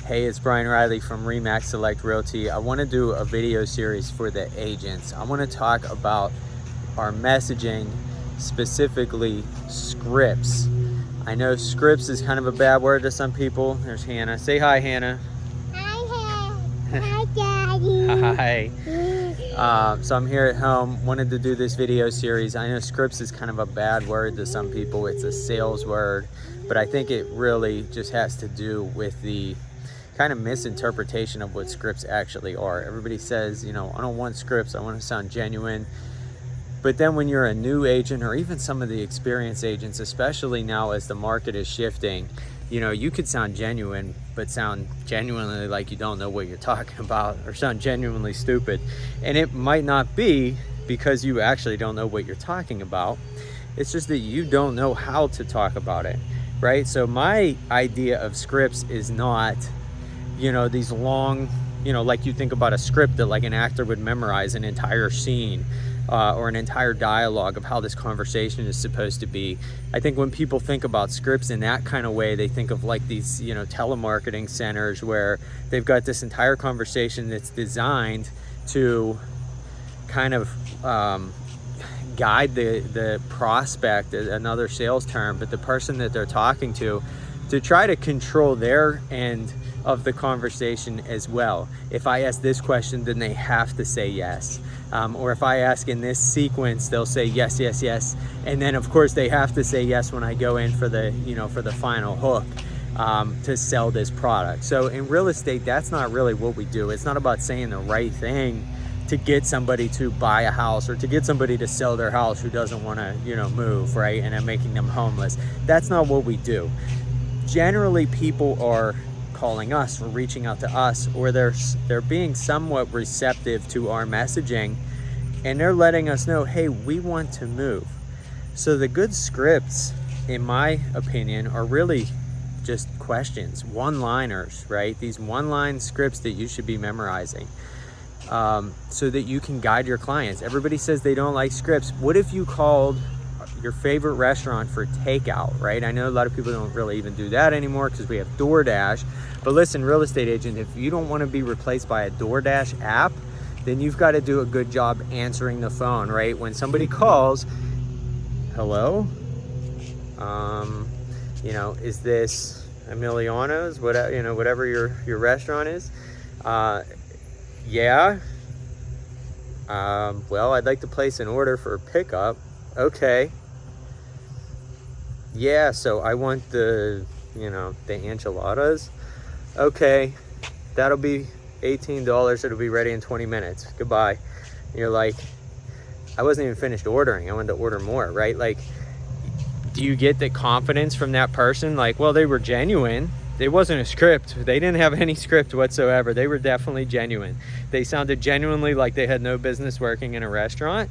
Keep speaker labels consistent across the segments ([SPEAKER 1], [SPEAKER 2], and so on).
[SPEAKER 1] Hey, it's Brian Riley from Remax Select Realty. I want to do a video series for the agents. I want to talk about our messaging, specifically scripts. I know scripts is kind of a bad word to some people. There's Hannah. Say hi, Hannah.
[SPEAKER 2] Hi, Daddy.
[SPEAKER 1] Hi. So I'm here at home, wanted to do this video series. I know scripts is kind of a bad word to some people. It's a sales word, but I think it really just has to do with the kind of misinterpretation of what scripts actually are. Everybody says, you know, I don't want scripts, I want to sound genuine. But then when you're a new agent, or even some of the experienced agents, especially now as the market is shifting, you know, you could sound genuine, but sound genuinely like you don't know what you're talking about, or sound genuinely stupid. And it might not be because you actually don't know what you're talking about. It's just that you don't know how to talk about it, right? So my idea of scripts is not, you know, these long, you know, like you think about a script that like an actor would memorize an entire scene or an entire dialogue of how this conversation is supposed to be. I think when people think about scripts in that kind of way, they think of like these, you know, telemarketing centers where they've got this entire conversation that's designed to kind of guide the prospect, another sales term, but the person that they're talking to try to control their end of the conversation as well. If I ask this question, then they have to say yes. Or if I ask in this sequence, they'll say yes, yes, yes. And then of course they have to say yes when I go in for the, you know, for the final hook to sell this product. So in real estate, that's not really what we do. It's not about saying the right thing to get somebody to buy a house or to get somebody to sell their house who doesn't want to, you know, move, right? And I'm making them homeless. That's not what we do. Generally, people are calling us or reaching out to us, or they're being somewhat receptive to our messaging, and they're letting us know, hey, we want to move. So the good scripts, in my opinion, are really just questions, one-liners, right? These one-line scripts that you should be memorizing so that you can guide your clients. Everybody says they don't like scripts. What if you called your favorite restaurant for takeout, right? I know a lot of people don't really even do that anymore because we have DoorDash. But listen, real estate agent, if you don't want to be replaced by a DoorDash app, then you've got to do a good job answering the phone, right? When somebody calls, hello? You know, is this Emiliano's? Whatever, you know, whatever your restaurant is. Yeah. Well, I'd like to place an order for pickup. Okay. Yeah, so I want the, you know, the enchiladas. Okay, that'll be $18. It'll be ready in 20 minutes. Goodbye. And you're like, I wasn't even finished ordering. I wanted to order more, right? Like, do you get the confidence from that person? Like, well, they were genuine. It wasn't a script. They didn't have any script whatsoever. They were definitely genuine. They sounded genuinely like they had no business working in a restaurant,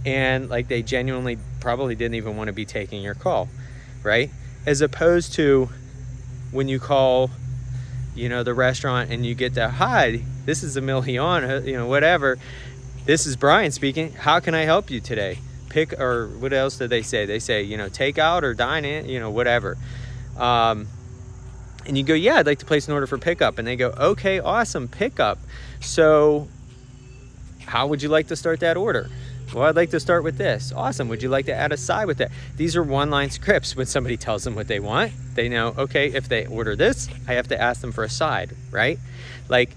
[SPEAKER 1] and like they genuinely probably didn't even want to be taking your call, right? As opposed to when you call, you know, the restaurant and you get the, hi, this is Emiliano, you know, whatever. This is Brian speaking. How can I help you today? Pick, or what else did they say? They say, you know, take out or dine in, you know, whatever. And you go, yeah, I'd like to place an order for pickup. And they go, okay, awesome, pickup. So how would you like to start that order? Well, I'd like to start with this. Awesome. Would you like to add a side with that? These are one-line scripts. When somebody tells them what they want, they know, okay, if they order this, I have to ask them for a side, right? Like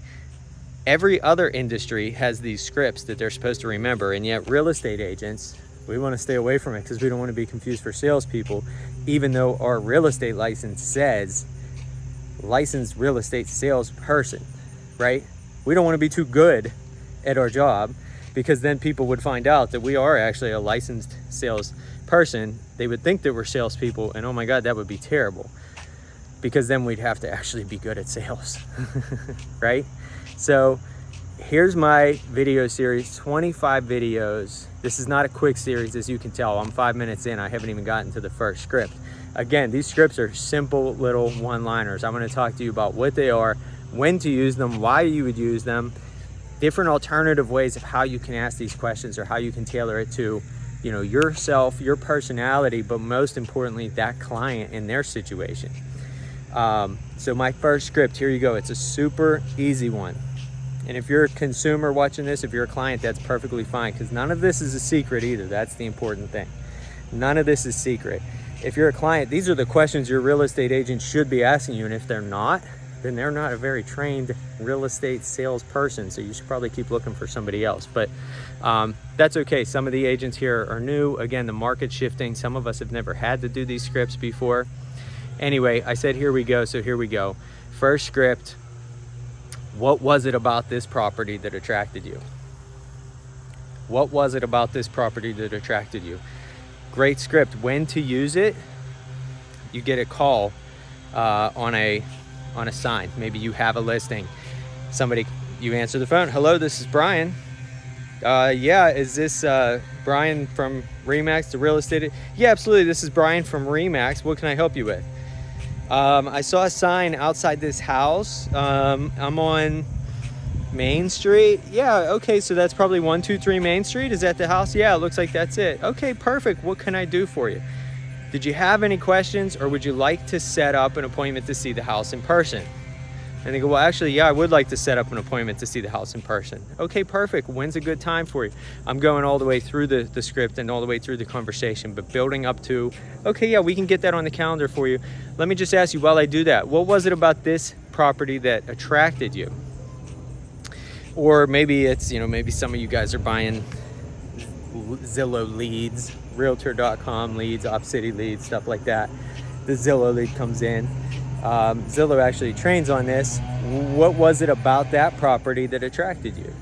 [SPEAKER 1] every other industry has these scripts that they're supposed to remember, and yet real estate agents, we want to stay away from it because we don't want to be confused for salespeople, even though our real estate license says licensed real estate salesperson, right? We don't want to be too good at our job, because then people would find out that we are actually a licensed salesperson. They would think that we're salespeople, and oh my God, that would be terrible, because then we'd have to actually be good at sales, right? So here's my video series, 25 videos. This is not a quick series, as you can tell. I'm 5 minutes in. I haven't even gotten to the first script. Again, these scripts are simple little one-liners. I'm going to talk to you about what they are, when to use them, why you would use them, different alternative ways of how you can ask these questions or how you can tailor it to, you know, yourself, your personality, but most importantly, that client in their situation. So my first script, here you go. It's a super easy one. And if you're a consumer watching this, if you're a client, that's perfectly fine, because none of this is a secret either. That's the important thing. None of this is secret. If you're a client, these are the questions your real estate agent should be asking you. And if they're not, then they're not a very trained real estate salesperson. So you should probably keep looking for somebody else. But that's okay. Some of the agents here are new. Again, the market's shifting. Some of us have never had to do these scripts before. Anyway, I said, here we go. So here we go. First script. What was it about this property that attracted you? What was it about this property that attracted you? Great script. When to use it? You get a call on a sign. Maybe you have a listing. Somebody, you answer the phone. Hello, this is Brian. Yeah, is this Brian from RE/MAX, the real estate? Yeah, absolutely. This is Brian from RE/MAX. What can I help you with? I saw a sign outside this house. I'm on Main Street. Yeah, okay, so that's probably 123 Main Street. Is that the house? Yeah, it looks like that's it. Okay, perfect. What can I do for you? Did you have any questions, or would you like to set up an appointment to see the house in person? And they go, well, actually, yeah, I would like to set up an appointment to see the house in person. Okay, perfect. When's a good time for you? I'm going all the way through the script and all the way through the conversation, but building up to, okay, yeah, we can get that on the calendar for you. Let me just ask you while I do that, what was it about this property that attracted you? Or maybe it's, maybe some of you guys are buying Zillow leads, Realtor.com leads, OpCity leads, stuff like that. The Zillow lead comes in. Zillow actually trains on this. What was it about that property that attracted you?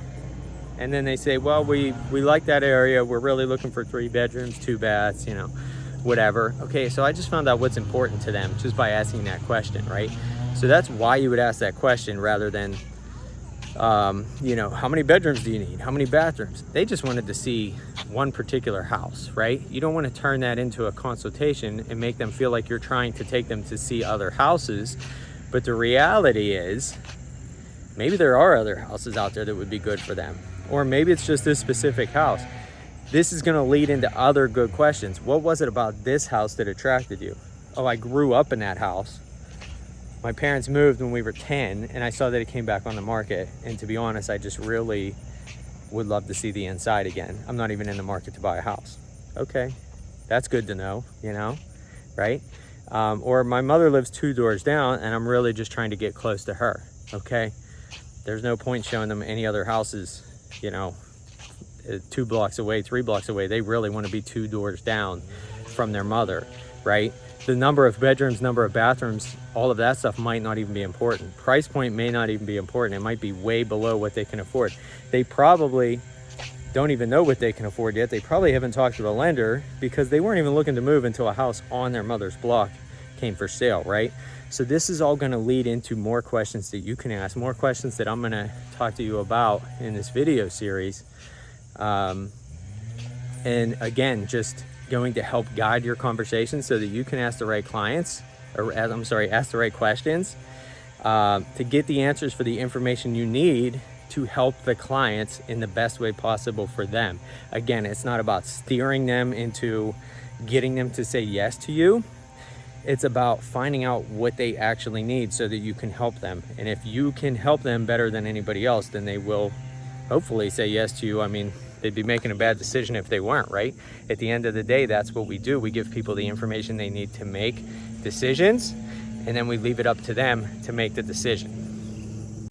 [SPEAKER 1] And then they say, well, we like that area. We're really looking for 3 bedrooms, 2 baths, whatever. Okay, so I just found out what's important to them just by asking that question, right? So that's why you would ask that question rather than, how many bedrooms do you need? How many bathrooms? They just wanted to see one particular house, right? You don't want to turn that into a consultation and make them feel like you're trying to take them to see other houses. But the reality is, maybe there are other houses out there that would be good for them. Or maybe it's just this specific house. This is going to lead into other good questions. What was it about this house that attracted you? Oh, I grew up in that house. My parents moved when we were 10, and I saw that it came back on the market. And to be honest, I just really would love to see the inside again. I'm not even in the market to buy a house. Okay, that's good to know, right? Or my mother lives 2 doors down, and I'm really just trying to get close to her, okay? There's no point showing them any other houses, 2 blocks away, 3 blocks away. They really want to be 2 doors down from their mother, right? The number of bedrooms, number of bathrooms, all of that stuff might not even be important. Price point may not even be important. It might be way below what they can afford. They probably don't even know what they can afford yet. They probably haven't talked to a lender because they weren't even looking to move until a house on their mother's block came for sale, right? So this is all going to lead into more questions that you can ask, more questions that I'm going to talk to you about in this video series. And again, just going to help guide your conversation so that you can ask the right clients, ask the right questions to get the answers for the information you need to help the clients in the best way possible for them. Again, it's not about steering them into getting them to say yes to you. It's about finding out what they actually need so that you can help them. And if you can help them better than anybody else, then they will hopefully say yes to you. I mean, they'd be making a bad decision if they weren't, right? At the end of the day, that's what we do. We give people the information they need to make decisions, and then we leave it up to them to make the decision.